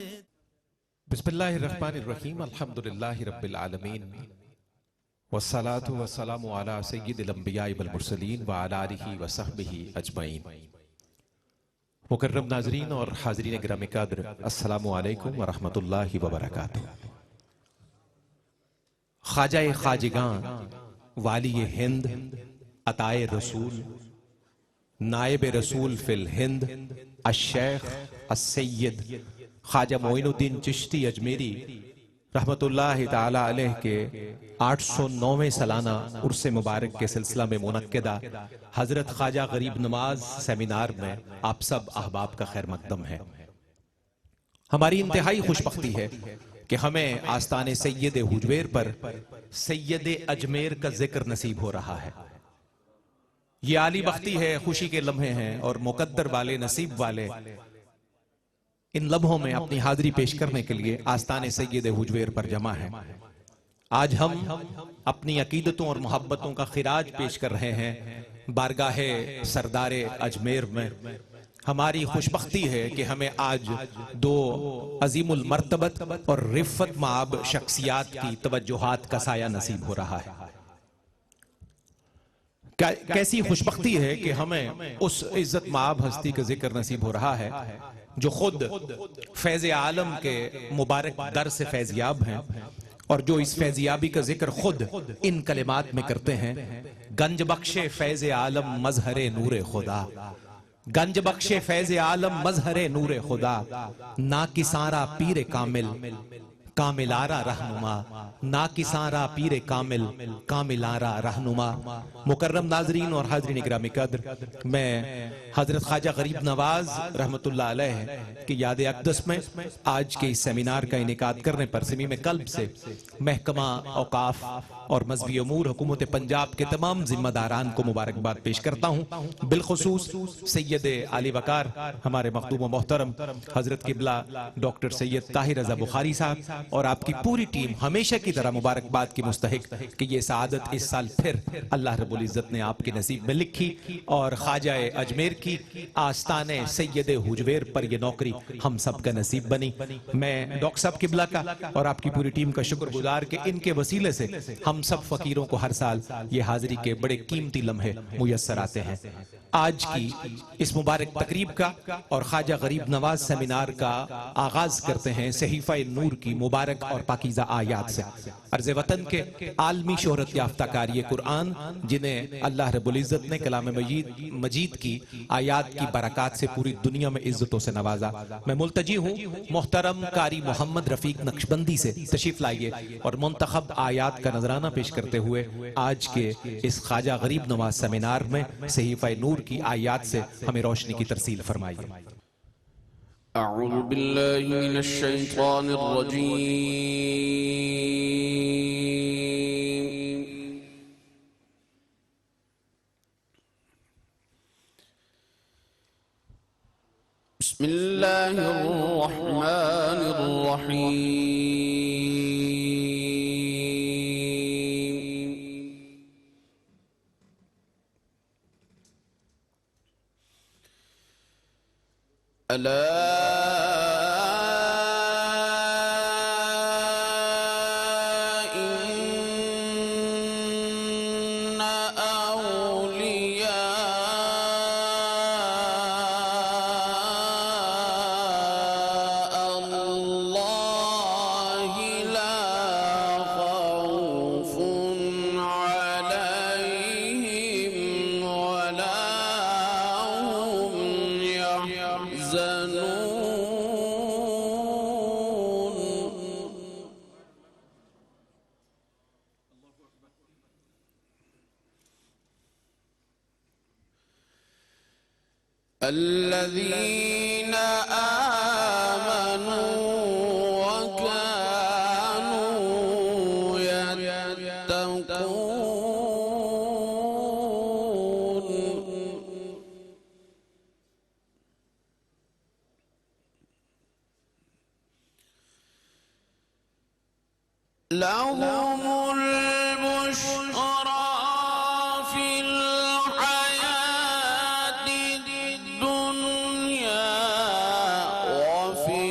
بسم اللہ الرحمن الرحیم الحمدللہ رب العالمین والصلاة والسلام علی سید الانبیاء والمرسلین وعلی آلہ وصحبہ اجمعین۔ مکرم ناظرین اور حاضرین گرامی قدر، السلام علیکم ورحمۃ اللہ وبرکاتہ۔ خواجہ خواجگان، والی ہند، عطائے رسول، نائب رسول فی الہند، الشیخ السید خواجہ معین الدین چشتی اجمیری رحمت اللہ تعالی علیہ کے 809ویں سالانہ عرس مبارک کے سلسلہ میں منعقدہ حضرت خواجہ غریب نواز سیمینار میں آپ سب احباب کا خیر مقدم ہے۔ ہماری انتہائی خوشبختی ہے کہ ہمیں آستان سید حجویر پر سید اجمیر کا ذکر نصیب ہو رہا ہے۔ یہ عالی بختی ہے، خوشی کے لمحے ہیں اور مقدر والے، نصیب والے ان لمحوں میں اپنی حاضری پیش کرنے کے لیے آستان سید حجویر پر جمع ہے۔ آج ہم اپنی عقیدتوں اور محبتوں کا خراج پیش کر رہے ہیں بارگاہ سردار اجمیر میں۔ ہماری خوشبختی ہے کہ ہمیں آج دو عظیم المرتبت اور رفت مآب شخصیات کی توجہات کا سایہ نصیب ہو رہا ہے۔ کیسی خوشبختی ہے کہ ہمیں اس عزت مآب ہستی کا ذکر نصیب ہو رہا ہے جو خود فیض عالم کے مبارک در سے فیضیاب ہیں، اور جو اس فیضیابی کا ذکر خود ان کلمات میں کرتے ہیں: گنج بخش فیض عالم مظہر نور خدا، گنج بخش فیض عالم مظہر نور خدا، ناکسارا پیر کامل کامل آرا رہنما، ناکسارا پیر کامل کامل آرا رہنما۔ مکرم ناظرین اور حاضرین گرامی قدر، میں حضرت خواجہ غریب نواز رحمت اللہ علیہ کی یاد اقدس میں آج کے اس سیمینار کا انعقاد کرنے پر صمیم قلب سے محکمہ اوقاف اور مذہبی امور حکومت پنجاب کے تمام ذمہ داران کو مبارکباد پیش کرتا ہوں۔ بالخصوص سید علی وقار ہمارے مخدوم و محترم حضرت قبلہ ڈاکٹر سید طاہر رضا بخاری صاحب اور آپ کی پوری ٹیم ہمیشہ کی طرح مبارکباد کی مستحق کہ یہ سعادت اس سال پھر اللہ رب العزت نے آپ کے نصیب میں لکھی اور خواجہ اجمیر کی آستان سید حجویر پر یہ نوکری ہم سب کا نصیب بنی۔ میں ڈاکٹر صاحب قبلہ کا اور آپ کی پوری ٹیم کا شکر گزار کہ ان کے وسیلے سے ہم سب فقیروں کو ہر سال یہ حاضری کے بڑے قیمتی لمحے میسر آتے ہیں۔ آج کی اس مبارک تقریب کا اور خواجہ غریب نواز سیمینار کا آغاز کرتے ہیں صحیفہ نور کی مبارک اور پاکیزہ آیات سے۔ عرض وطن کے عالمی شہرت یافتہ قاری قرآن جنہیں اللہ رب العزت نے کلام مجید کی آیات کی برکات سے پوری دنیا میں عزتوں سے نوازا، میں ملتجی ہوں محترم قاری محمد رفیق نقشبندی سے تشریف لائیے اور منتخب آیات کا نذرانہ پیش کرتے ہوئے آج کے اس خواجہ غریب نواز سیمینار میں صحیفہ نور کی آیات سے ہمیں روشنی کی ترسیل فرمائیے۔ اعوذ باللہ من الشیطان الرجیم، بسم اللہ الرحمن الرحیم۔ الذين آمنوا وكانوا يتقون لهم البشرى في الحياة الدنيا وفي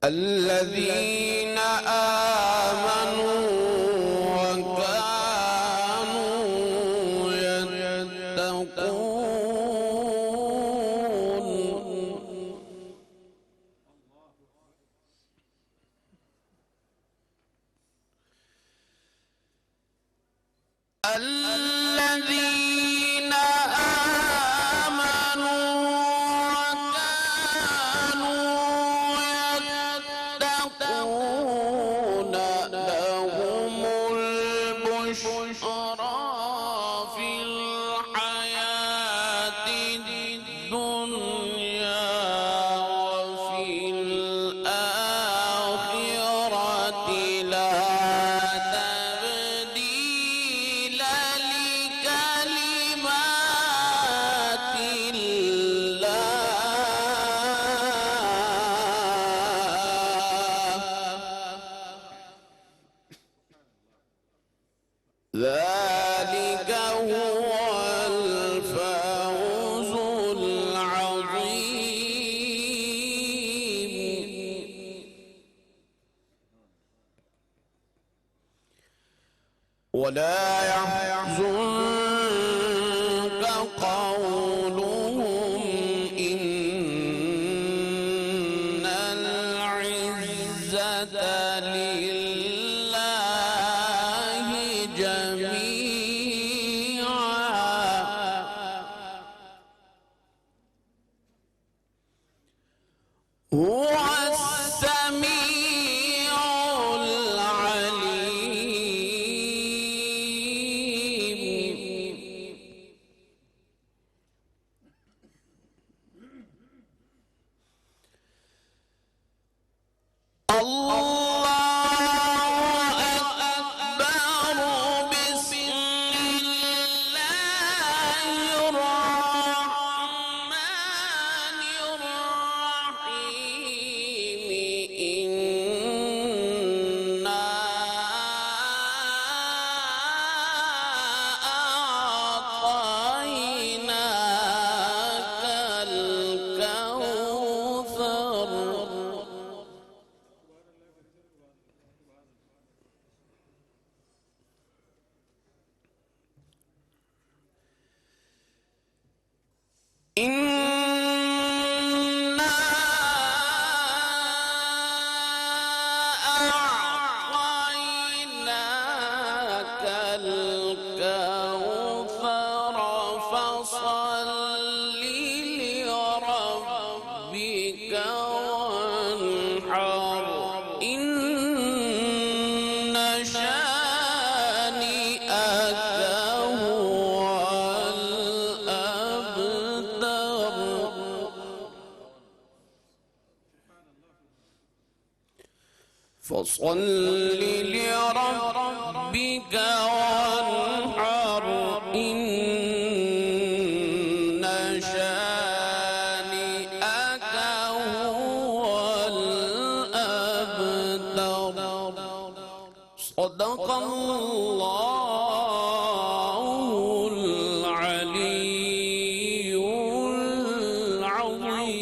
الذين آمنوا وكانوا يتقون الذين آمنوا وكانوا يتقون لهم البشرى في الحياة الدنيا وفي الآخرة لا تبديل لكلمات الله ذلك هو الفوز العظيم ولا يحزنك قولهم إن العزة لله جميعا هو السميع العليم الله أكبر بسم الله الرحمن الرحيم إنا أعطيناك الكوثر إنا أعطيناك الكوثر فصل لربك وانحر إن شانئك هو الأبتر فصل لربك وانحر إن شانئك هو الأبتر صدق الله العلي العظيم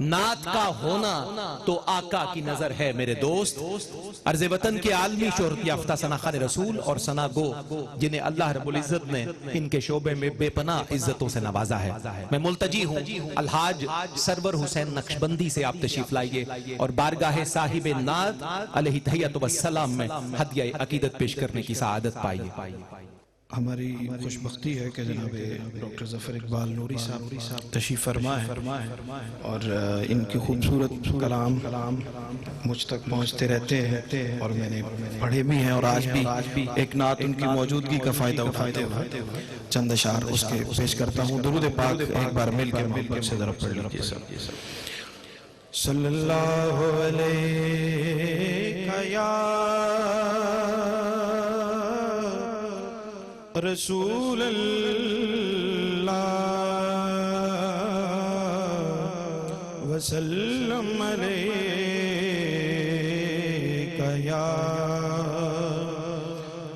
نعت کا ہونا تو آقا کی نظر ہے میرے دوست. عرض وطن کے عالمی شہرت یافتہ ثناخوان رسول اور ثنا گو جنہیں اللہ رب العزت نے ان کے شعبے میں بے پناہ عزتوں سے نوازا ہے. میں ملتجی ہوں الحاج سرور حسین نقشبندی سے آپ تشریف لائیے اور بارگاہ صاحب نعت علیہ تحیت و السلام میں ہدیہ عقیدت پیش کرنے کی سعادت پائیے. ہماری خوش بختی ہے کہ جناب ڈاکٹر ظفر اقبال نوری صاحب تشریف فرما ہے اور ان کے خوبصورت کلام مجھ تک پہنچتے رہتے ہیں اور میں نے پڑھے بھی ہیں اور آج بھی ایک نعت ان کی موجودگی کا فائدہ اٹھاتے ہوئے چند اشعار اس کے پیش کرتا ہوں. درود پاک ایک بار مل کے محبت سے ذرا پڑھ لیجیے سب. صلی اللہ علیہ یا رسول اللہ وسلم علیہ یا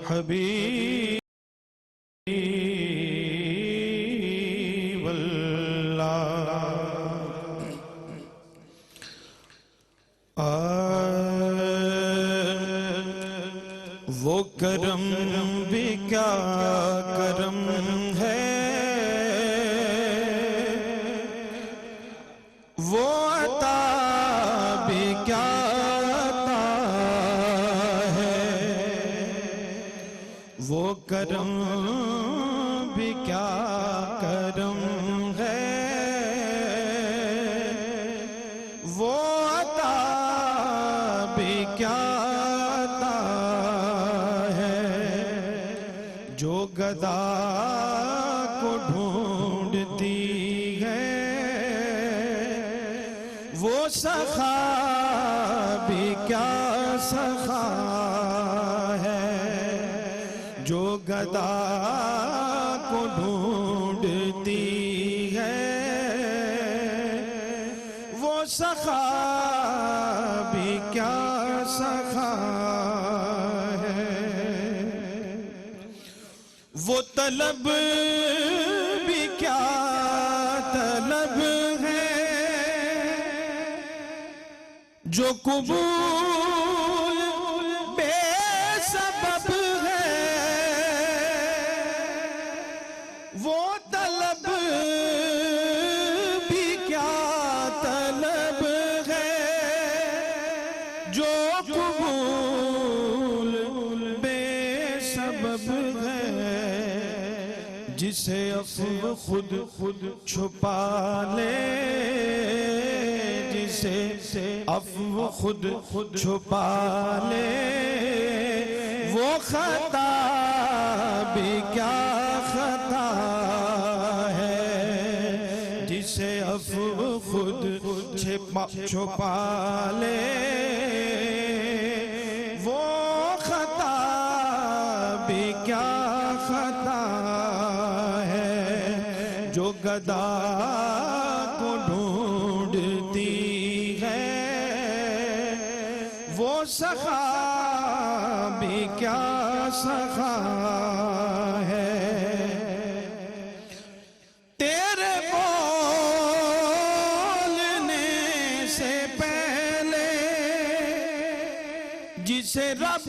حبیب اللہ. وہ کرم بھی کیا کرم ہے وہ عطا بھی کیا عطا ہے وہ کرم بھی کیا کرم ہے وہ عطا بھی کیا جو گدا کو ڈھونڈتی ہے وہ سخا بھی کیا سخا ہے جو گدا کو ڈھونڈتی ہے وہ سخا بھی کیا سخا وہ طلب بھی کیا طلب ہے جو قبول بے سبب ہے وہ طلب بھی کیا طلب ہے جو قبول بے سبب ہے جسے عفو خود چھپا لے جسے عفو خود چھپا لے وہ خطا بھی کیا خطا ہے جسے عفو خود چھپا لے وہ خطا بھی کیا خطا جو گدا کو ڈھونڈتی ہے وہ سخا بھی کیا سخا ہے تیرے بولنے سے پہلے جسے رب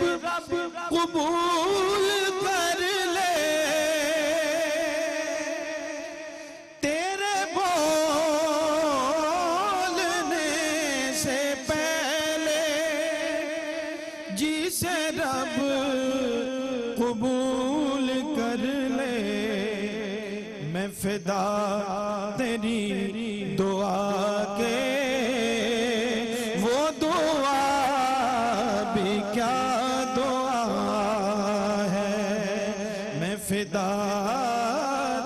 قبول کر لے جسے رب قبول کر لے میں فدا تیری دعا کے وہ دعا بھی کیا دعا ہے میں فدا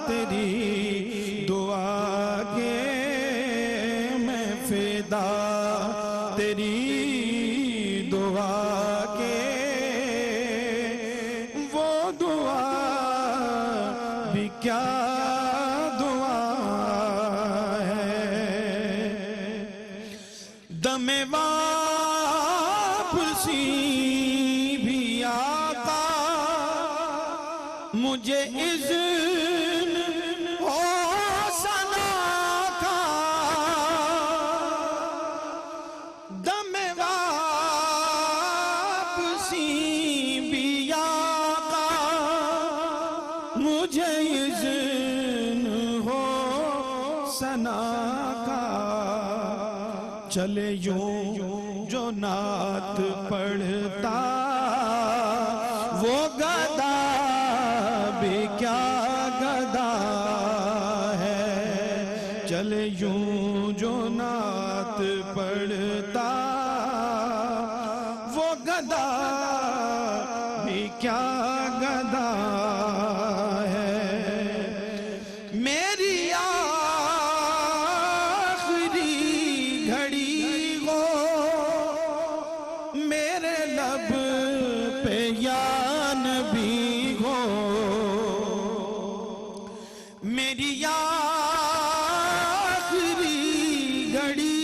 تیری دعا کے میں فدا تیری دعا کے وہ دعا بھی کیا دعا ہے دم واپسی بھی آقا مجھے اذن ہو سنا کا تجھے اذن ہو ثنا کا چلے یوں جو نعت پڑھتا وہ گدا بھی کیا گدا ہے چلے یوں جو نعت پڑھتا وہ گدا بھی کیا گدا ہے میری آخری گھڑی ہو میرے لب پہ یا نبی ہو میری آخری گھڑی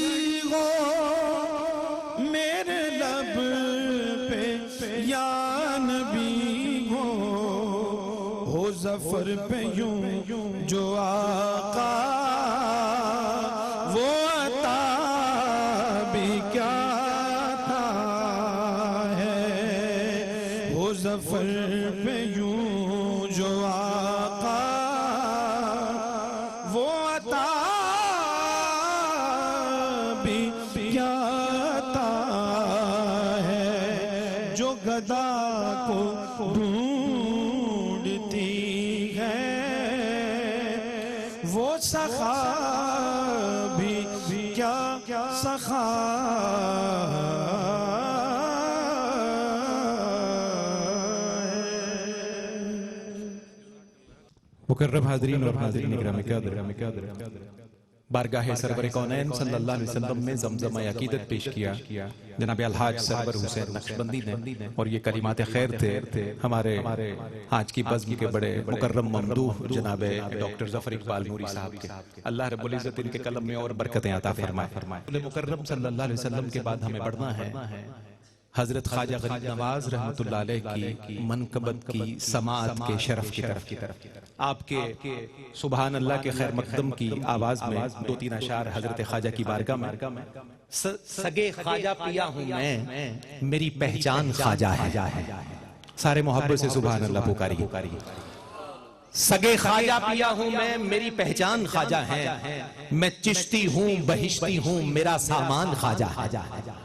ہو میرے لب پہ یا نبی ہو ظفر پہ یوں جو آقا وہ عطا بھی کیا عطا ہے وہ ظفر پہ یوں جو آقا وہ عطا بھی کیا عطا ہے جو گدا کو ڈھونڈتی ہے وہ سخا بھی کیا سخا مکرم حاضرین اور حاضرین اکرامی قدر بارگاہ سرور کونین صلی اللہ علیہ وسلم میں زمزمہ عقیدت پیش کیا جناب الحاج سرور حسین نقشبندی نے اور یہ کلمات خیر تھے ہمارے آج کی بزم کے بڑے مکرم ممدوح جناب ڈاکٹر ظفر اقبال نوری صاحب کے اللہ رب العزت ان کے قلم میں اور برکتیں عطا فرمائے مکرم صلی اللہ علیہ وسلم کے بعد ہمیں بڑھنا ہے حضرت خواجہ غریب نواز رحمت اللہ علیہ کی منقبت کی سماعت کے شرف کی طرف آپ کے سبحان اللہ کے خیر مقدم کی آواز میں دو تین اشعار حضرت خواجہ کی بارگاہ میں سگے خواجہ پیا ہوں میں میری پہچان خواجہ ہے سارے محبت سے سبحان اللہ پکاریے سگے خواجہ پیا ہوں میں میری پہچان خواجہ ہے میں چشتی ہوں بہشتی ہوں میرا سامان خواجہ ہے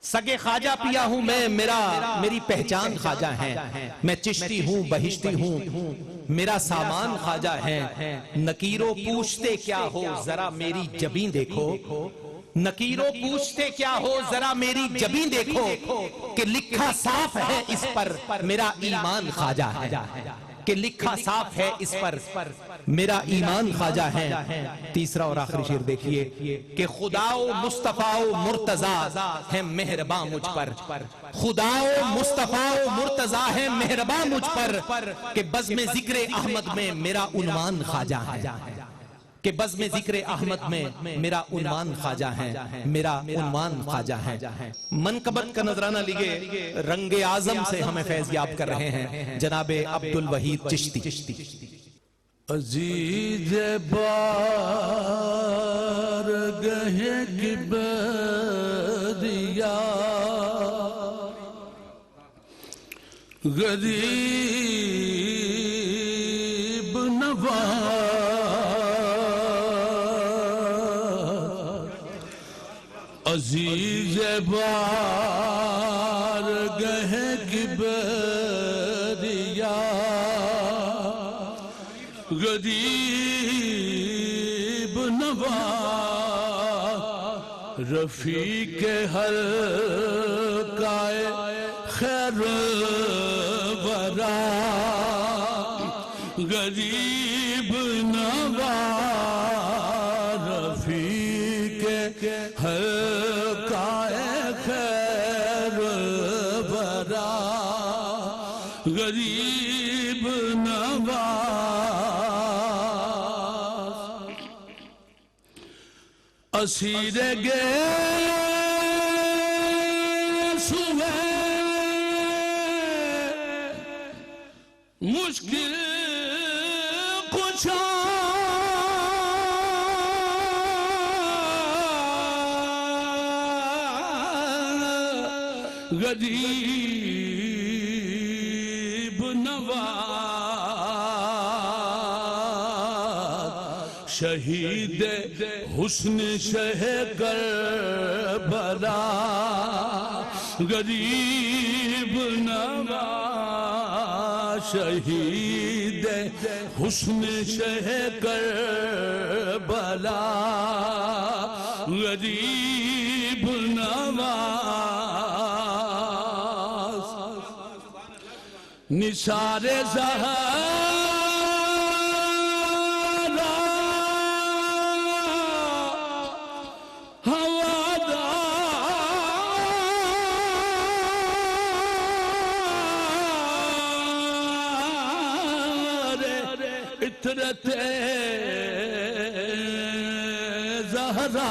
سگے خواجہ پیا ہوں میں میری پہچان خواجہ ہے میں چشتی ہوں بہشتی ہوں میرا سامان خواجہ ہے نکیرو پوچھتے کیا ہو ذرا میری جبیں دیکھو نکیرو پوچھتے کیا ہو ذرا میری جبیں دیکھو کہ لکھا صاف ہے اس پر میرا ایمان خواجہ ہے کہ لکھا صاف ہے اس پر میرا ایمان خواجہ ہے تیسرا اور آخری شعر دیکھیے کہ خدا و مصطفیٰ و مرتضیٰ ہے مہرباں مجھ پر خدا و مصطفیٰ و مرتضیٰ ہے مہرباں مجھ پر کہ بزم ذکر احمد میں میرا عنوان خواجہ ہے کہ بزم ذکر احمد میں میرا عنوان خواجہ ہے میرا عنوان خواجہ ہے منقبت کا نظرانہ لیجئے رنگ اعظم سے ہمیں فیض یاب کر رہے ہیں جناب عبدالوحید چشتی عزیز بارگاہ کبریا غریب نواز عزیز بارگاہ کبریا غریب نواز رفیق حلقۂ خیر ورا غریب نواز رفیق حلقۂ خیر ورا غریب نواز اسیر سوے مشکل کچھا غریب نواز شہید حسن شہ کربلا غریب نواز شہید حسن شہ کربلا غریب نواز نثار زہرا ہوادار عطرت زہرا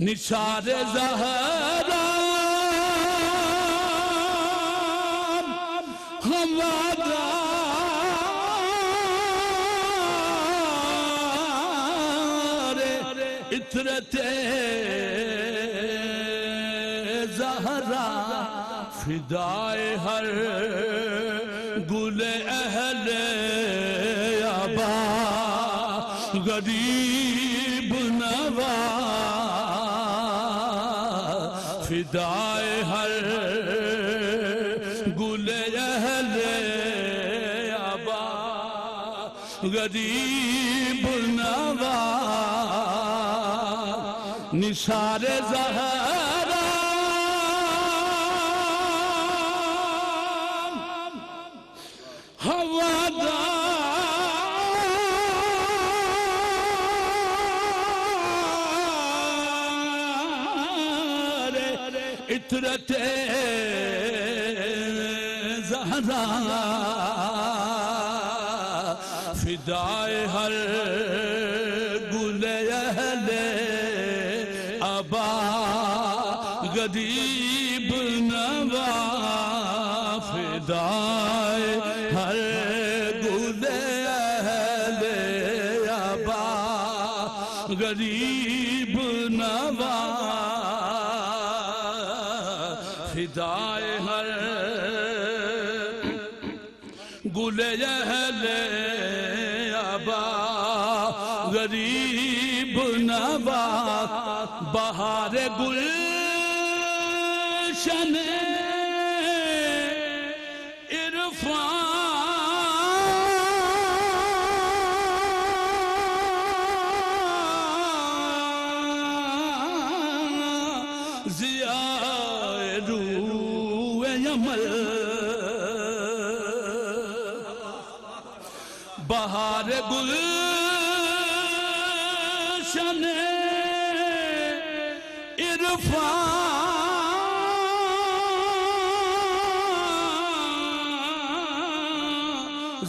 نثار زہرا عطرت زہرا فدائے ہر گل اہل عبا غریب نواز فدائے ہر گل اہل عبا غریب نواز نثار زہرا ہوادار عطرت زہرا فدائے ہر گل اہل عبا غریب نواز فدائے ہر گل اہل عبا غریب نواز فدائے ہر گل اہل عبا غریب نواز بہار گلشن عرفان ضیاء روح یمل بہار گلشن عرفان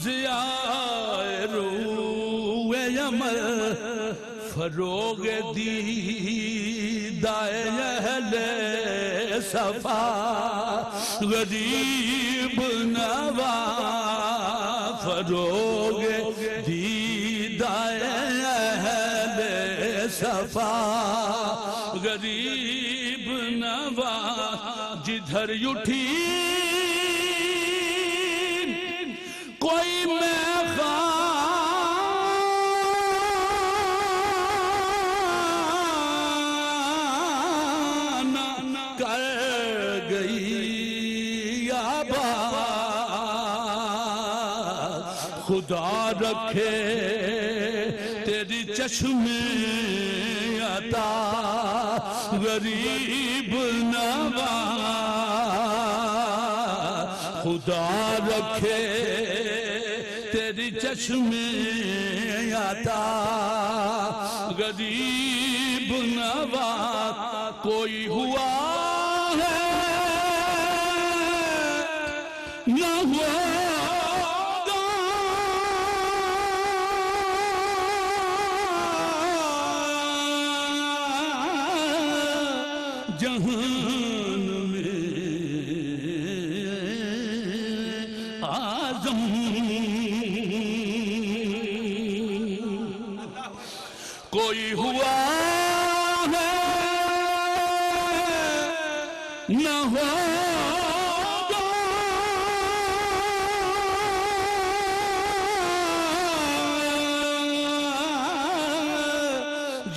ضیاء روح یمل فروغ دیدائے اہل صفا غریب نواز فروغ دیدائے اہل صفا غریب نواز جدھر اٹھی کوئی میخان کر گئی آباد خدا رکھے تیری چشم عطا غریب نواز خدا رکھے تیری چشم عطا غریب نواز کوئی ہوا ہے نہ ہوگا جہان میں آزم کوئی ہوا ہے نہ ہوگا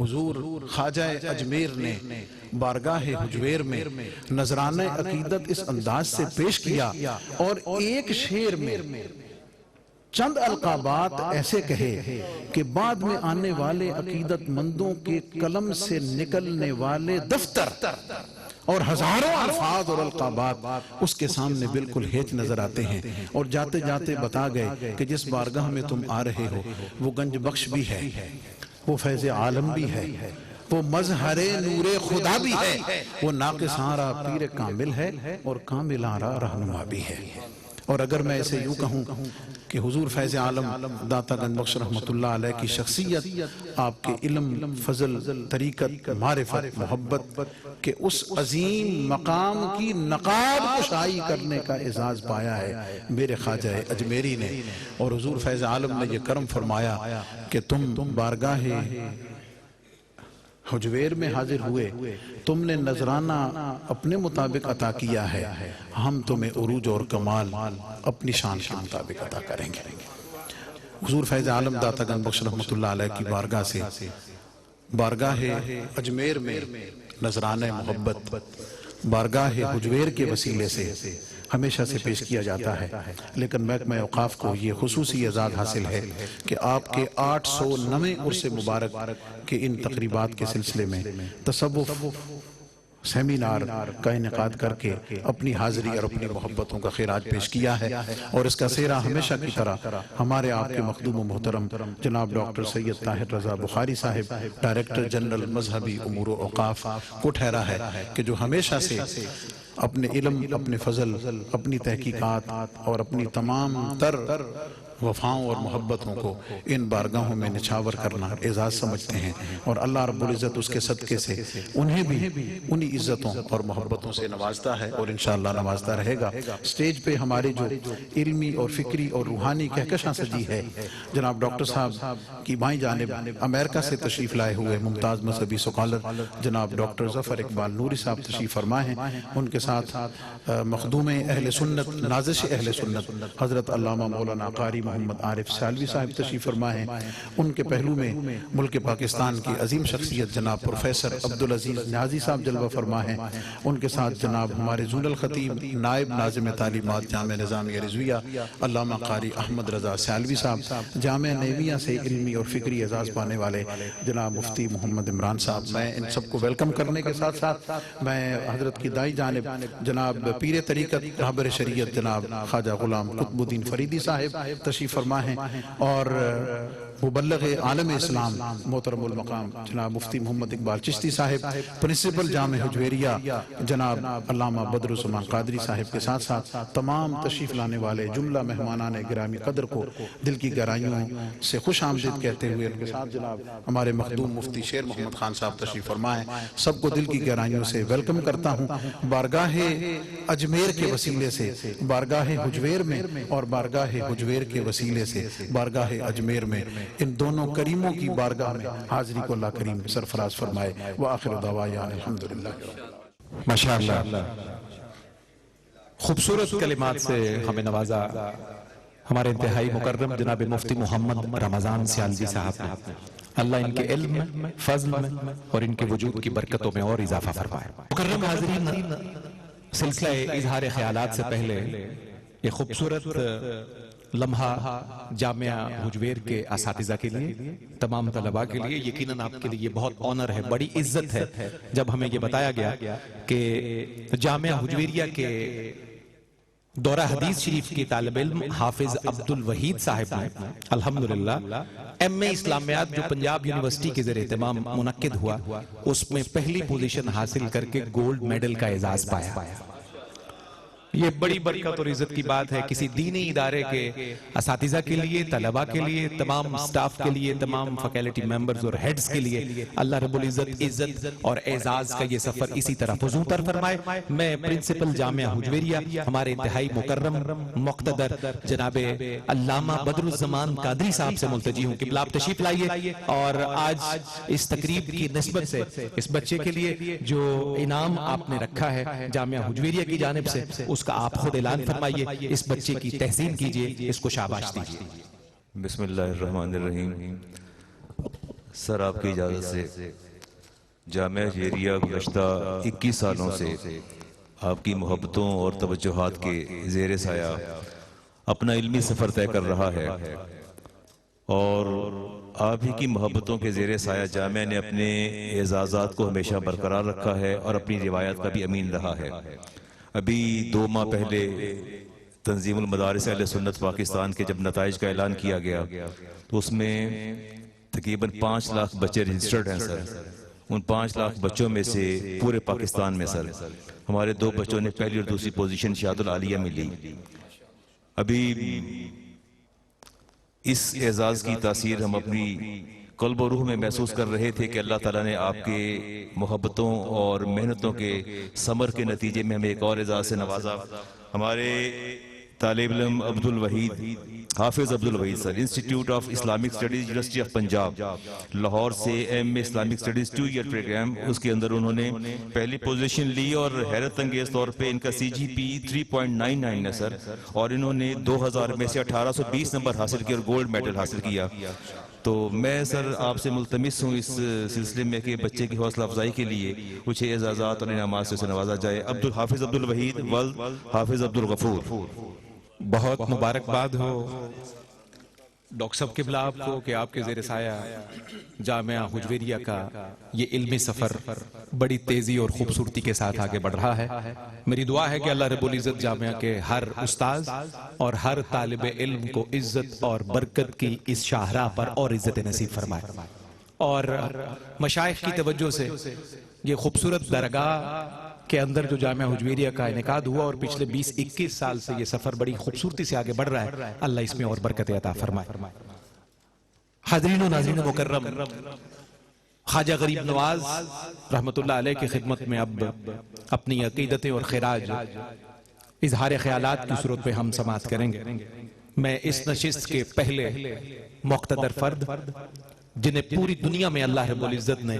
حضور خواجہ اجمیر نے بارگاہ حجویر میں نذرانہ عقیدت اس انداز سے پیش کیا اور ایک شعر میں چند القابات ایسے کہے کہ بعد میں آنے والے عقیدت مندوں کے قلم سے نکلنے والے دفتر اور ہزاروں الفاظ اور القابات اس کے سامنے بالکل ہیچ نظر آتے ہیں، اور جاتے جاتے بتا گئے کہ جس بارگاہ میں تم آ رہے ہو وہ گنج بخش بھی ہے، وہ فیض عالم بھی ہے، وہ مظہر نور خدا بھی ہے، وہ ناقص آرا پیر کامل ہے اور کامل آرا رہنما بھی ہے۔ اور اگر میں اسے یوں کہوں کہ حضور فیض عالم داتا گنج بخش رحمت اللہ علیہ کی شخصیت آپ کے علم، فضل، طریقت، معرفت، محبت کے اس عظیم مقام کی نقاب کشائی کرنے کا اعزاز پایا ہے میرے خواجہ اجمیری نے، اور حضور فیض عالم نے یہ کرم فرمایا کہ تم بارگاہ حجویر میں حاضر ہوئے، تم نے نذرانہ اپنے مطابق عطا کیا ہے، ہم تمہیں عروج اور کمال اپنی شان کے مطابق عطا کریں گے۔ حضور فیض عالم داتا گنج بخش رحمت اللہ علیہ کی بارگاہ سے بارگاہ اجمیر میں نذرانہ محبت بارگاہ حجویر کے وسیلے سے ہمیشہ سے پیش کیا جاتا ہے، لیکن محکمہ اوقاف کو یہ خصوصی اعزاز حاصل ہے کہ آپ کے 809 عرس مبارک کے ان تقریبات کے سلسلے میں تصوف سیمینار کا انعقاد کر کے اپنی حاضری اور اپنی محبتوں کا خراج پیش کیا ہے، اور اس کا سہرا ہمیشہ کی طرح ہمارے آپ کے مخدوم و محترم جناب ڈاکٹر سید طاہر رضا بخاری صاحب ڈائریکٹر جنرل مذہبی امور و اوقاف کو ٹھہرا ہے کہ جو ہمیشہ سے اپنے علم، اپنے فضل، اپنی تحقیقات اور اپنی تمام تر وفاؤں اور محبتوں کو ان بارگاہوں میں نچھاور کرنا اعزاز سمجھتے ہیں، اور اللہ رب العزت اس کے صدقے سے انہیں بھی انہی عزتوں اور محبتوں سے نوازتا ہے اور انشاءاللہ نوازتا رہے گا۔ سٹیج پہ ہماری جو علمی اور فکری اور روحانی کہکشاں سجی ہے، جناب ڈاکٹر صاحب کی بائیں جانب امریکہ سے تشریف لائے ہوئے ممتاز مذہبی سکالر جناب ڈاکٹر ظفر اقبال نوری صاحب تشریف فرما ہیں، ان کے ساتھ مخدوم اہل سنت، نازش اہل سنت حضرت علامہ مولانا قاری محمد عارف سالوی صاحب تشریف فرما ہیں، ان کے پہلو میں ملک پاکستان کی عظیم شخصیت جناب پروفیسر عبدالعزیز نیازی صاحب جلوہ فرما ہیں، ان کے ساتھ جناب ہمارے زون الخطیب نائب ناظم تعلیمات جامعہ نظامیہ رضویہ علامہ قاری احمد رضا سالوی صاحب، جامعہ نیمیہ سے علمی اور فکری اعزاز پانے والے جناب مفتی محمد عمران صاحب۔ میں ان سب کو ویلکم کرنے کے ساتھ ساتھ میں حضرت کی دائیں جانب جناب پیر طریقت رہبر شریعت جناب خواجہ غلام قطب الدین فریدی صاحب تشریف فرما ہیں، اور مبلغ عالم اسلام محترم المقام جناب مفتی محمد اقبال چشتی صاحب، پرنسپل جامع حجویریہ جناب علامہ بدر الزمان قادری صاحب کے ساتھ ساتھ تمام تشریف لانے والے جملہ مہمانان گرامی قدر کو دل کی گہرائیوں سے خوش آمدید کہتے ہوئے ان کے ساتھ جناب ہمارے مخدوم مفتی شیر محمد خان صاحب تشریف فرما ہیں، سب کو دل کی گہرائیوں سے ویلکم کرتا ہوں بارگاہ اجمیر کے وسیلے سے، بارگاہ حجویر میں اور بارگاہ حجویر کے وسیلے سے بارگاہ اجمیر میں، ان دونوں کریموں کی بارگاہ میں حاضری کو اللہ کریم سرفراز فرمائے۔ وآخر دعوانا الحمدللہ۔ ماشاءاللہ، خوبصورت کلمات سے ہمیں نوازا ہمارے انتہائی مکرم جناب مفتی محمد رمضان سیالوی صاحب نے، اللہ ان کے علم میں، فضل میں اور ان کے وجود کی برکتوں میں اور اضافہ فرمائے۔ مکرم حاضرین، سلسلہ اظہار خیالات سے پہلے ایک خوبصورت لمحہ جامعہ حجویر کے اساتذہ کے لیے، تمام طلباء کے لیے، یقیناً آپ کے لیے یہ بہت آنر ہے، بڑی عزت ہے جب ہمیں یہ بتایا گیا کہ جامعہ حجویریہ کے دورہ حدیث شریف کی طالب علم حافظ عبدالوحید صاحب نے الحمدللہ ایم اے اسلامیات جو پنجاب یونیورسٹی کے زیر اہتمام منعقد ہوا، اس میں پہلی پوزیشن حاصل کر کے گولڈ میڈل کا اعزاز پایا۔ یہ بڑی برکت اور عزت کی بات ہے کسی دینی ادارے کے اساتذہ کے لیے، طلباء کے لیے، تمام سٹاف کے لیے، تمام فیکلٹی ممبرز اور ہیڈز کے لیے اللہ رب العزت عزت اور اعزاز کا یہ سفر اسی طرح فضو تر فرمائے۔ میں پرنسپل جامعہ حجویریہ ہمارے انتہائی مکرم مقتدر جناب علامہ بدر الزمان قادری صاحب سے ملتجی ہوں کہ آپ تشریف لائیے اور آج اس تقریب کی نسبت سے اس بچے کے لیے جو انعام آپ نے رکھا ہے جامعہ حجویریہ کی جانب سے، اس کا آپ خود اعلان فرمائیے، اس بچے کی تحسین کیجئے، اس کو شاباش دیجئے۔ بسم اللہ الرحمن الرحیم۔ سر آپ کی اجازت سے جامعہ ہجویریہ گزشتہ 21 سالوں سے آپ کی محبتوں اور توجہات کے زیر سایہ اپنا علمی سفر طے کر رہا ہے، اور آپ ہی کی محبتوں کے زیر سایہ جامعہ نے اپنے اعزازات کو ہمیشہ برقرار رکھا ہے اور اپنی روایات کا بھی امین رہا ہے۔ ابھی 2 ماہ پہلے تنظیم المدارس اہل سنت پاکستان کے جب نتائج کا اعلان کیا گیا تو اس میں تقریباً 5 لاکھ بچے رجسٹرڈ ہیں سر۔ ان 5 لاکھ بچوں میں سے پورے پاکستان میں سر ہمارے 2 بچوں نے پہلی اور دوسری پوزیشن شہادت العالیہ میں لی۔ ابھی اس اعزاز کی تاثیر ہم اپنی قلب و روح میں محسوس کر رہے تھے کہ اللہ تعالیٰ نے آپ کے محبتوں اور محنتوں کے ثمر کے نتیجے میں ہمیں ایک اور اعزاز سے نوازا۔ ہمارے طالب علم Hafiz Abdul Waheed sir, institute of Islamic studies, university of Punjab Lahore سے M A Islamic studies 2 year programme, اس کے اندر انہوں نے پہلی پوزیشن لی اور حیرت انگیز طور پہ ان کا CGP 3.99 ہے سر، اور انہوں نے 2000 میں سے 1820 نمبر حاصل کیا اور گولڈ میڈل حاصل کیا۔ تو میں سر آپ سے ملتمس ہوں اس سلسلے میں کہ بچے کی حوصلہ افزائی کے لیے کچھ اعزازات اور انعامات سے نوازا جائے۔ حافظ عبد الوحید ولد حافظ عبد الغفور۔ بہت مبارکباد ہو ڈاکٹر صاحب قبلہ آپ کو کہ آپ کے زیر سایہ جامعہ ہجویریہ کا یہ علمی سفر بڑی تیزی اور خوبصورتی کے ساتھ آگے بڑھ رہا ہے۔ میری دعا ہے کہ اللہ رب العزت جامعہ کے ہر استاذ اور ہر طالب علم کو عزت اور برکت کی اس شاہراہ پر اور عزت نصیب فرمائے، اور مشائخ کی توجہ سے یہ خوبصورت درگاہ کے اندر جو جامعہ ہجویریہ کا انعقاد ہوا اور پچھلے 20-21 سال سے یہ سفر بڑی خوبصورتی سے آگے بڑھ رہا ہے، اللہ اس میں اور برکت عطا فرمائے۔ حاضرین و ناظرین مکرم، خواجہ غریب نواز رحمت اللہ علیہ کی خدمت میں اب اپنی عقیدتیں اور خراج اظہار خیالات کی صورت پہ ہم سماعت کریں گے۔ میں اس نشست کے پہلے مقتدر فرد جنہیں پوری دنیا میں اللہ رب العزت نے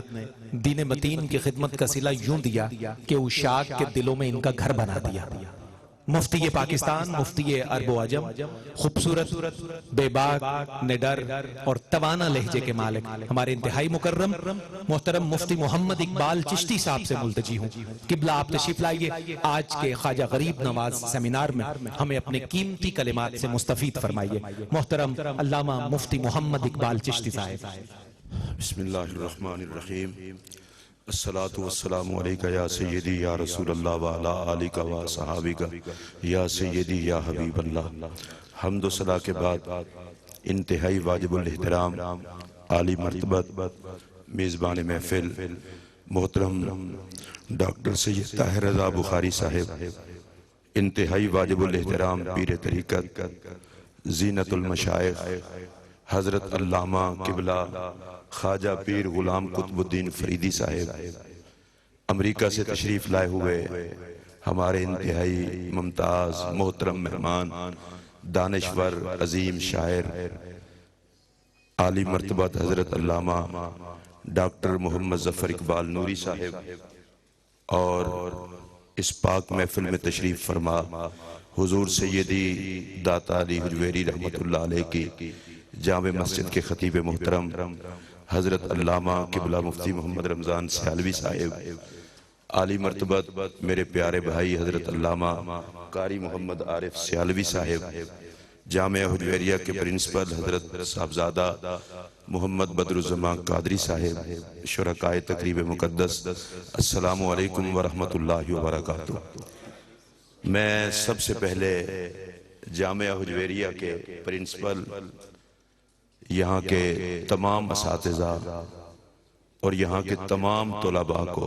دین متین کی خدمت کا صلہ یوں دیا کہ اشاق کے دلوں میں ان کا گھر بنا دیا، مفتی پاکستان، مفتی عرب و عجم، خوبصورت، بے باک، نڈر اور توانا لہجے کے مالک ہمارے انتہائی مکرم محترم مفتی محمد اقبال چشتی صاحب سے ملتجی ہوں، قبلہ آپ تشریف لائیے، آج کے خواجہ غریب نواز سیمینار میں ہمیں اپنے قیمتی کلمات سے مستفید فرمائیے۔ محترم علامہ مفتی محمد اقبال چشتی صاحب۔ بسم اللہ الرحمن الرحیم، الصلاة والسلام علیکہ یا سیدی یا رسول اللہ وعلا آلکہ و صحابکہ یا سیدی یا حبیب اللہ۔ حمد و صلاح کے بعد انتہائی واجب الاحترام عالی مرتبت میزبان محفل محترم ڈاکٹر سید طاہر رضا بخاری صاحب، انتہائی واجب الاحترام پیر طریقت زینت المشائخ حضرت علامہ قبلہ خواجہ پیر غلام قطب الدین فریدی صاحب، امریکہ سے تشریف لائے ہوئے ہمارے انتہائی ممتاز محترم مہمان، دانشور عظیم شاعر عالی مرتبت حضرت علامہ ڈاکٹر محمد ظفر اقبال نوری صاحب، اور اس پاک محفل میں تشریف فرما حضور سیدی داتا علی حجویری رحمت اللہ علیہ کی جامع مسجد کے خطیب محترم حضرت علامہ قبلہ مفتی محمد رمضان سیالوی صاحب، عالی مرتبت میرے پیارے بھائی حضرت علامہ قاری محمد عارف سیالوی صاحب، جامعہ ہجویریہ کے پرنسپل حضرت صاحبزادہ محمد بدر الزمان قادری صاحب، شرکائے تقریب مقدس، السلام علیکم ورحمت اللہ وبرکاتہ۔ میں سب سے پہلے جامعہ ہجویریہ کے پرنسپل، یہاں کے تمام اساتذہ اور یہاں کے تمام طلباء کو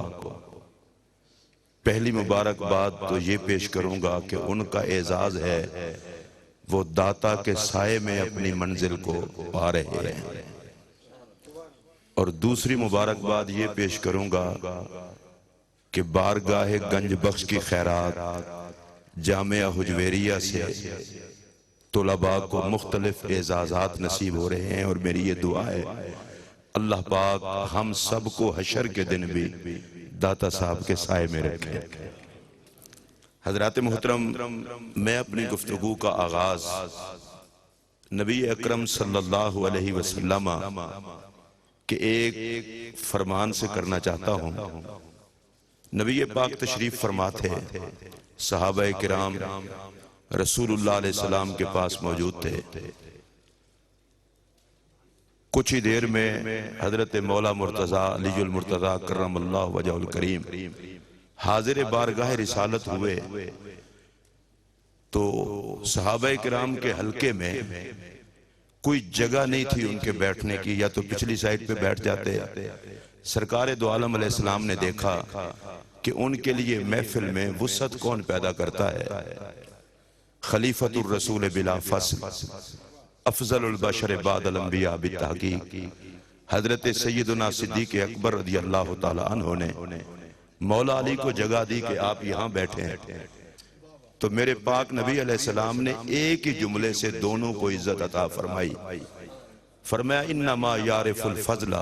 پہلی مبارکباد تو یہ پیش کروں گا کہ ان کا اعزاز ہے وہ داتا کے سائے میں اپنی منزل کو پا رہے ہیں، اور دوسری مبارکباد یہ پیش کروں گا کہ بارگاہ گنج بخش کی خیرات جامعہ ہجویریہ سے طلباء کو مختلف اعزازات نصیب ہو رہے ہیں، اور میری یہ دعا ہے اللہ پاک ہم سب کو حشر کے دن بھی داتا صاحب کے سائے میں رکھے۔ حضرات محترم، میں اپنی گفتگو کا آغاز نبی اکرم صلی اللہ علیہ وسلم کہ ایک فرمان سے کرنا چاہتا ہوں۔ نبی پاک تشریف فرما تھے، صحابہ کرام رسول اللہ علیہ السلام کے پاس موجود تھے۔ کچھ ہی دیر میں حضرت مولا مرتضیٰ علی المرتضیٰ کرم اللہ وجہ الکریم حاضر بارگاہ رسالت ہوئے تو صحابہ کرام کے حلقے میں کوئی جگہ نہیں تھی ان کے بیٹھنے کی، یا تو پچھلی سائٹ پہ بیٹھ جاتے۔ سرکار دو عالم علیہ السلام نے دیکھا کہ ان کے لیے محفل میں وسعت کون پیدا کرتا ہے؟ خلیفۃ الرسول بلا فصل، افضل البشر بعد الانبیاء بالتحقیق، حضرت سیدنا صدیق اکبر رضی اللہ تعالی عنہ نے مولا علی کو جگہ دی کہ آپ یہاں بیٹھیں، تو میرے پاک نبی علیہ السلام نے ایک ہی جملے سے دونوں کو عزت عطا فرمائی۔ فرمایا انما یعرف الفضل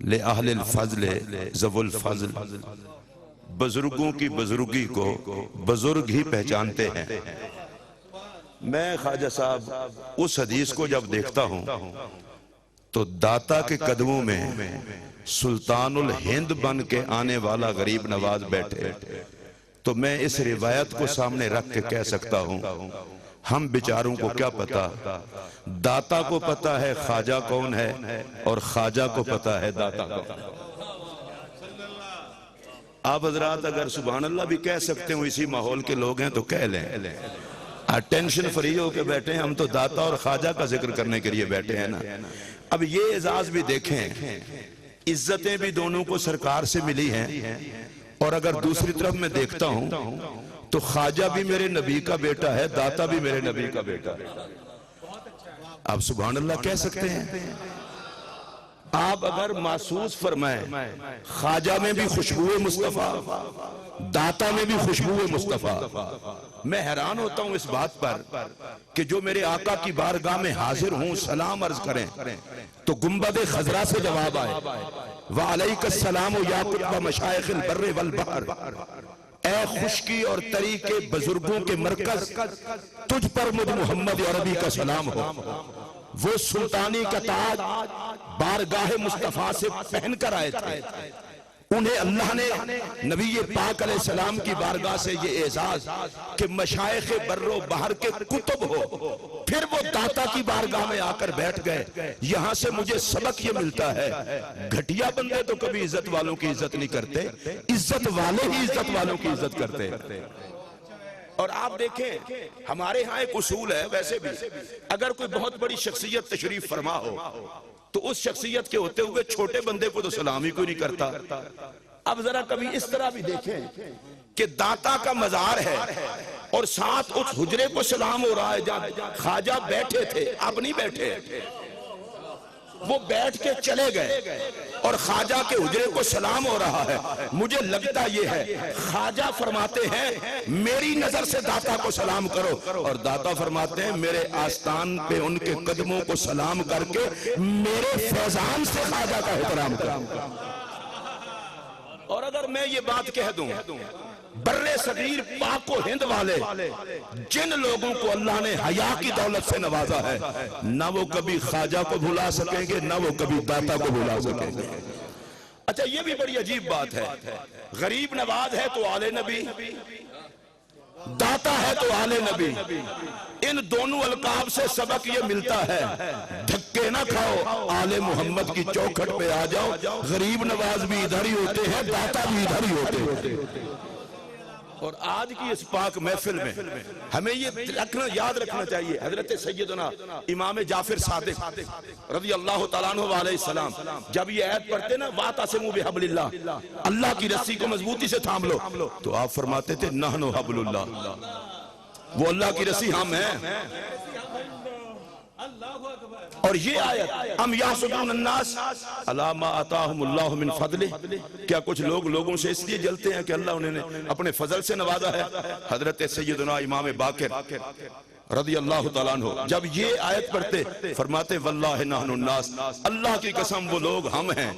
لأہل الفضل ذو الفضل، بزرگوں کی بزرگی کو بزرگ ہی پہچانتے ہیں۔ میں خواجہ صاحب اس حدیث کو جب دیکھتا ہوں تو داتا کے قدموں میں سلطان الہند بن کے آنے والا غریب نواز بیٹھے، تو میں اس روایت کو سامنے رکھ کے کہہ سکتا ہوں ہم بیچاروں کو کیا پتا، داتا کو پتا ہے خواجہ کون ہے اور خواجہ کو پتا ہے داتا کون ہے۔ آپ حضرات اگر سبحان اللہ بھی کہہ سکتے ہوں، اسی ماحول کے لوگ ہیں تو کہہ لیں، ٹینشن فری ہو کے بیٹھے ہیں، ہم تو داتا اور خواجہ کا ذکر کرنے کے لیے بیٹھے ہیں نا۔ اب یہ اعزاز بھی دیکھیں، عزتیں بھی دونوں کو سرکار سے ملی ہیں، اور اگر دوسری طرف میں دیکھتا ہوں تو خواجہ بھی میرے نبی کا بیٹا ہے، داتا بھی میرے نبی کا بیٹا ہے۔ آپ سبحان اللہ کہہ سکتے ہیں۔ آپ اگر محسوس فرمائیں خواجہ میں بھی خوشبو مصطفیٰ، داتا میں بھی خوشبو مصطفیٰ، میں حیران ہوتا ہوں اس بات پر کہ جو میرے آقا کی بارگاہ میں حاضر ہوں سلام عرض کریں تو گنبد خضرا سے جواب آئے وعلیک السلام یا قطب مشائخ البر والبحر، اے خشکی اور تری کے بزرگوں کے مرکز، تجھ پر مجھ محمد عربی کا سلام ہو۔ وہ سلطانی کا تاج بارگاہ مصطفیٰ سے پہن کر آئے تھے، انہیں اللہ نے نبی پاک علیہ السلام کی بارگاہ سے یہ اعزاز کہ مشائخ بر و بحر کے کتب ہو، پھر وہ داتا کی بارگاہ میں آ کر بیٹھ گئے۔ یہاں سے مجھے سبق یہ ملتا ہے، گھٹیا بندے تو کبھی عزت والوں کی عزت نہیں کرتے، عزت والے ہی عزت والوں کی عزت کرتے۔ اور آپ دیکھیں ہمارے ہاں ایک اصول ہے، ویسے بھی اگر کوئی بہت بڑی شخصیت تشریف فرما ہو تو اس شخصیت کے ہوتے ہوئے چھوٹے بندے کو تو سلام ہی کوئی نہیں کرتا۔ اب ذرا کبھی اس طرح بھی دیکھیں کہ داتا کا مزار ہے اور ساتھ اس حجرے کو سلام ہو رہا ہے جہاں خواجہ بیٹھے تھے، اب نہیں بیٹھے، وہ بیٹھ کے چلے گئے اور خواجہ کے حجرے کو سلام ہو رہا ہے۔ مجھے لگتا یہ ہے خواجہ فرماتے ہیں میری نظر سے داتا کو سلام کرو، اور داتا فرماتے ہیں میرے آستان پہ ان کے قدموں کو سلام کر کے میرے فیضان سے خواجہ کا احترام کرو۔ اور اگر میں یہ بات کہہ دوں بر صغیر پاک و ہند والے جن لوگوں کو اللہ نے حیا کی دولت سے نوازا ہے، نہ وہ کبھی خواجہ کو بھلا سکیں گے نہ وہ کبھی داتا کو بھلا سکیں گے۔ اچھا یہ بھی بڑی عجیب بات ہے، غریب نواز ہے تو آل نبی، داتا ہے تو آل نبی، ان دونوں القاب سے سبق یہ ملتا ہے دھکے نہ کھاؤ، آل محمد کی چوکھٹ پہ آ جاؤ، غریب نواز بھی ادھر ہی ہوتے ہیں، داتا بھی ادھر ہی ہوتے ہیں۔ اور آج کی اس پاک محفل میں ہمیں یہ یاد رکھنا چاہیے، حضرت سیدنا امام جعفر صادق رضی اللہ تعالیٰ عنہ علیہ السلام جب یہ آیت پڑھتے نا وَاعْتَصِمُوا بِحَبْلِ اللَّهِ، اللہ کی رسی کو مضبوطی سے تھام لو، تو آپ فرماتے تھے نحن حبل اللہ، وہ اللہ کی رسی ہم ہیں۔ اور یہ آیت ام یحسدون الناس علی ما آتاہم اللہ من فضلہ، کیا کچھ لوگ لوگوں سے اس لیے جلتے ہیں کہ اللہ انہیں اپنے فضل سے نوازا ہے؟ حضرت سیدنا امام باقر رضی اللہ تعالیٰ عنہ جب یہ آیت پڑھتے فرماتے واللہ نحن الناس، اللہ کی قسم وہ لوگ ہم ہیں،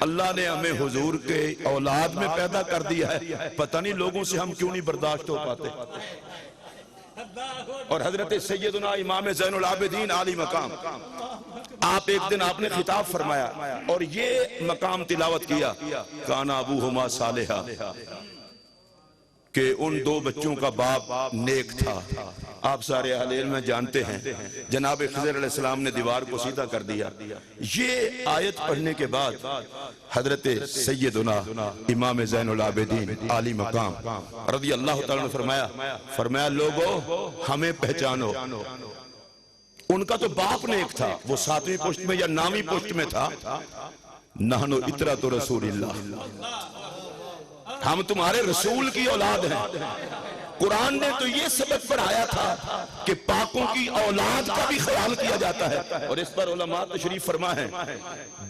اللہ نے ہمیں حضور کے اولاد میں پیدا کر دیا ہے، پتہ نہیں لوگوں سے ہم کیوں نہیں برداشت ہو پاتے۔ اور حضرت سیدنا امام زین العابدین عالی مقام آپ ایک دن آپ نے خطاب فرمایا اور یہ مقام تلاوت کیا، کانا ابوہما صالحا، کہ ان دو بچوں کا باپ نیک تھا۔ آپ سارے اہل علم جانتے ہیں جناب خضر علیہ السلام نے دیوار کو سیدھا کر دیا۔ یہ آیت پڑھنے کے بعد حضرت سیدنا امام زین العابدین عالی مقام رضی اللہ تعالیٰ نے فرمایا لوگو ہمیں پہچانو، ان کا تو باپ نیک تھا، وہ 7ویں پشت میں یا 9ویں پشت میں تھا، نحنو اطرۃ رسول اللہ، ہم تمہارے رسول کی اولاد ہیں۔ قرآن نے تو یہ سبق پڑھایا تھا کہ پاکوں کی اولاد کا بھی خیال کیا جاتا ہے، اور اس پر علماء تشریف فرما ہے۔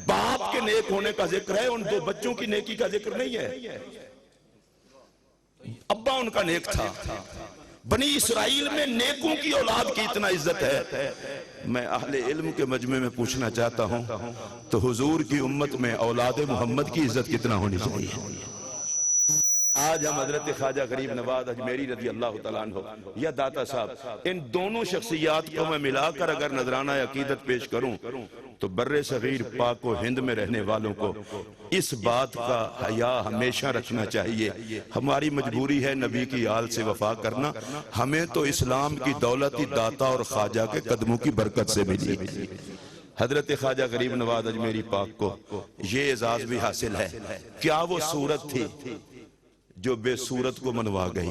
باپ کے نیک ہونے کا ذکر ہے، ان دو بچوں کی نیکی کا ذکر نہیں ہے۔ ابا ان کا نیک تھا۔ بنی اسرائیل میں نیکوں کی اولاد کی اتنا عزت ہے۔ میں اہل علم کے مجمع میں پوچھنا چاہتا ہوں تو حضور کی امت میں اولاد محمد کی عزت کتنا ہونی چاہیے؟ آج ہم حضرت خواجہ غریب نواز اجمیری رضی اللہ تعالیٰ عنہ یا داتا صاحب، ان دونوں شخصیات کو میں ملا کر اگر نذرانہ عقیدت پیش کروں تو بر صغیر پاک و ہند میں رہنے والوں کو اس بات کا حیا ہمیشہ رکھنا چاہیے۔ ہماری مجبوری ہے نبی کی آل سے وفا کرنا، ہمیں تو اسلام کی دولت داتا اور خواجہ کے قدموں کی برکت سے ملی۔ حضرت خواجہ غریب نواز اجمیری پاک کو یہ اعزاز بھی حاصل ہے۔ کیا وہ صورت تھی جو بے صورت کو منوا گئی؟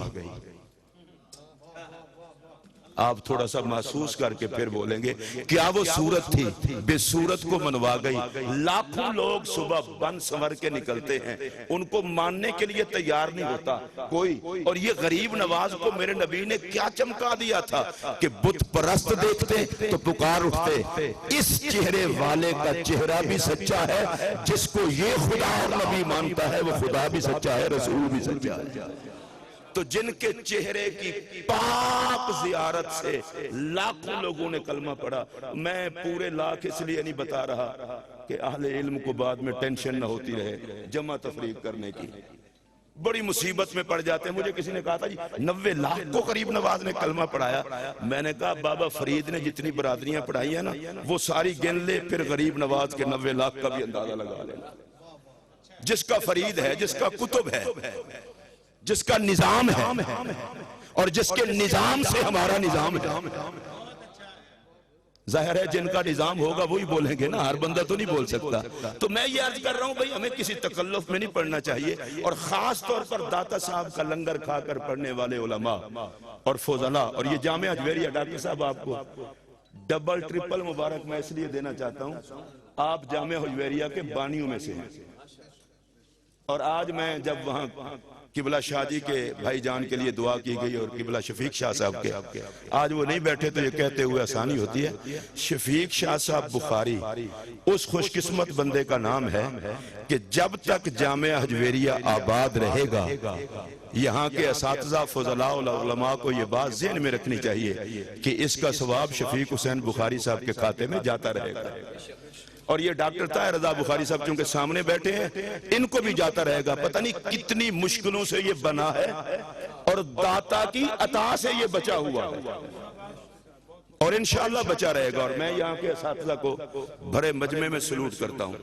آپ تھوڑا سا محسوس کر کے پھر بولیں گے، کیا وہ صورت تھی بے صورت کو منوا گئی؟ لاکھوں لوگ صبح بن سنور کے نکلتے ہیں، ان کو ماننے کے لیے تیار نہیں ہوتا کوئی، اور یہ غریب نواز کو میرے نبی نے کیا چمکا دیا تھا کہ بت پرست دیکھتے تو پکار اٹھتے، اس چہرے والے کا چہرہ بھی سچا ہے، جس کو یہ خدا اور نبی مانتا ہے وہ خدا بھی سچا ہے، رسول بھی سچا ہے۔ تو جن کے چہرے کی پاک زیارت سے لاکھوں لوگوں نے کلمہ پڑھا۔ میں پورے لاکھ اس لیے نہیں بتا رہا کہ اہل علم کو بعد میں ٹینشن نہ ہوتی رہے جمع تفریق کرنے کی، بڑی مصیبت میں پڑ جاتے ہیں۔ مجھے کسی نے کہا تھا جی 90 لاکھ کو غریب نواز نے کلمہ پڑھایا۔ میں نے کہا بابا فرید نے جتنی برادریاں پڑھائی ہیں نا وہ ساری گن لے، پھر غریب نواز کے 90 لاکھ کا بھی اندازہ لگا لینا۔ جس کا فرید ہے، جس کا کتب ہے، جس کا نظام ہے، اور جس کے نظام سے ہمارا نظام ہے، ظاہر ہے جن کا نظام ہوگا وہی بولیں گے نا، ہر بندہ تو نہیں بول سکتا۔ تو میں یہ عرض کر رہا ہوں بھائی ہمیں کسی تکلف میں نہیں پڑھنا چاہیے، اور خاص طور پر داتا صاحب کا لنگر کھا کر پڑھنے والے علماء اور فضلاء، اور یہ جامعہ اجمیریہ، ڈاکٹر صاحب آپ کو ڈبل ٹرپل مبارک میں اس لیے دینا چاہتا ہوں، آپ جامعہ اجمیریہ کے بانیوں میں سے ہیں۔ اور آج میں جب وہاں قبلہ شاہ جی کے بھائی جان کے لیے دعا کی گئی اور قبلہ شفیق شاہ صاحب کے، آج وہ نہیں بیٹھے تو یہ کہتے ہوئے آسانی ہوتی ہے، شفیق شاہ صاحب بخاری اس خوش قسمت بندے کا نام ہے کہ جب تک جامعہ اجمیریہ آباد رہے گا یہاں کے اساتذہ فضلاء علماء کو یہ بات ذہن میں رکھنی چاہیے کہ اس کا ثواب شفیق حسین بخاری صاحب کے کھاتے میں جاتا رہے گا، اور یہ ڈاکٹر طاہر رضا بخاری صاحب چونکہ سامنے بیٹھے ہیں ان کو بھی جاتا رہے گا۔ پتہ نہیں کتنی مشکلوں سے یہ بنا ہے اور داتا کی عطا سے یہ بچا ہوا ہے، اور انشاءاللہ بچا رہے گا۔ اور میں یہاں کے اساتذہ کو بھرے مجمع میں سلوٹ کرتا ہوں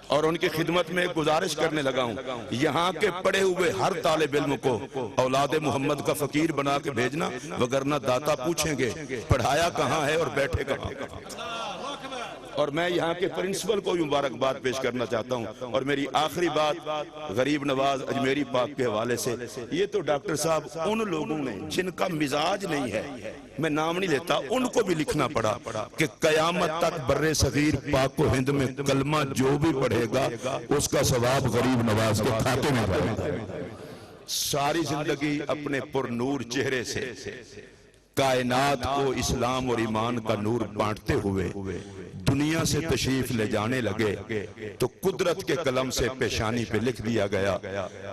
اور ان کی خدمت میں گزارش کرنے لگا ہوں، یہاں کے پڑھے ہوئے ہر طالب علم کو اولاد محمد کا فقیر بنا کے بھیجنا، وگرنہ داتا پوچھیں گے پڑھایا کہاں ہے اور بیٹھے کہاں۔ اور میں یہاں کے پرنسپل کو مبارکباد پیش کرنا چاہتا ہوں۔ اور میری آخری بات غریب نواز اجمیری پاک کے حوالے سے، یہ تو ڈاکٹر صاحب ان لوگوں نے جن کا مزاج نہیں ہے، میں نام نہیں لیتا، ان کو بھی لکھنا پڑا کہ قیامت تک بر صغیر پاک و ہند میں کلمہ جو بھی پڑھے گا اس کا ثواب غریب نواز کے کھاتے میں جائے گا۔ ساری زندگی اپنے پر نور چہرے سے کائنات کو اسلام اور ایمان کا نور بانٹتے ہوئے دنیا سے تشریف لے جانے لگے تو قدرت کے قلم سے پیشانی پہ لکھ دیا گیا،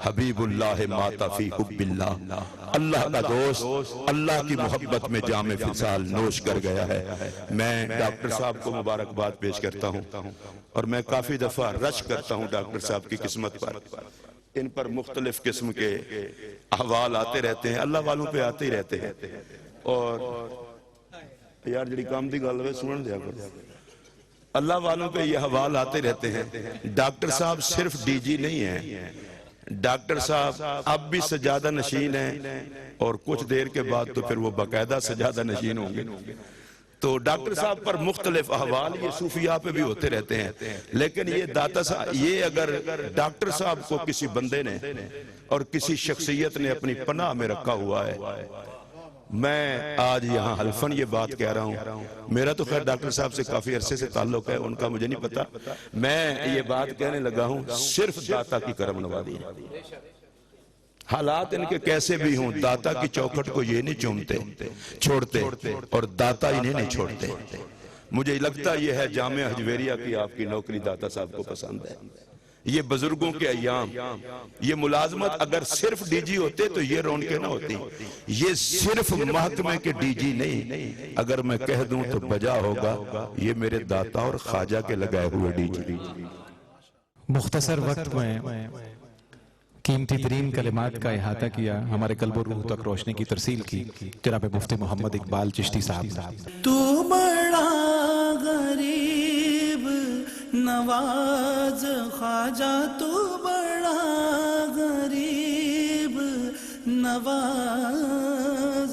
حبیب اللہ مات فی حب اللہ، اللہ کا دوست اللہ کی محبت میں جام فصال نوش کر گیا ہے۔ میں ڈاکٹر صاحب کو مبارکباد پیش کرتا ہوں، اور میں کافی دفعہ رش کرتا ہوں ڈاکٹر صاحب کی قسمت پر، ان پر مختلف قسم کے احوال آتے رہتے ہیں، اللہ والوں پہ آتے ہی رہتے ہیں، اور یار جڑی کام دی گل ہے سنن دیا کرو. اللہ والوں پہ یہ حوال آتے رہتے ہیں. ڈاکٹر صاحب صرف ڈی جی نہیں ہیں, ڈاکٹر صاحب اب بھی سجادہ نشین ہیں اور کچھ دیر کے بعد تو پھر وہ باقاعدہ سجادہ نشین ہوں گے. تو ڈاکٹر صاحب پر مختلف احوال یہ صوفیاء پہ بھی ہوتے رہتے ہیں. لیکن یہ داتا صاحب, یہ اگر ڈاکٹر صاحب کو کسی بندے نے اور کسی شخصیت نے اپنی پناہ میں رکھا ہوا ہے, میں آج یہاں حلفاً یہ بات کہہ رہا ہوں, میرا تو خیر ڈاکٹر صاحب سے کافی عرصے سے تعلق ہے, ان کا مجھے نہیں پتا, میں یہ بات کہنے لگا ہوں صرف داتا کی کرم نوازی ہے. حالات ان کے کیسے بھی ہوں, داتا کی چوکھٹ کو یہ نہیں چومتے چھوڑتے اور داتا انہیں نہیں چھوڑتے. مجھے لگتا یہ ہے جامعہ حجویریہ کی آپ کی نوکری داتا صاحب کو پسند ہے. یہ بزرگوں کے ایام, یہ ملازمت اگر صرف ڈی جی ہوتے تو یہ رونقیں نہ ہوتی. یہ صرف محکمے کے ڈی جی نہیں, اگر میں کہہ دوں تو بجا ہوگا, یہ میرے داتا اور خواجہ کے لگائے ہوئے ڈی جی. مختصر وقت میں قیمتی ترین کلمات کا احاطہ کیا, ہمارے قلب و روح تک روشنی کی ترسیل کی جناب مفتی محمد اقبال چشتی صاحب. تو بڑا غریب نواز خواجہ, تو بڑا غریب نواز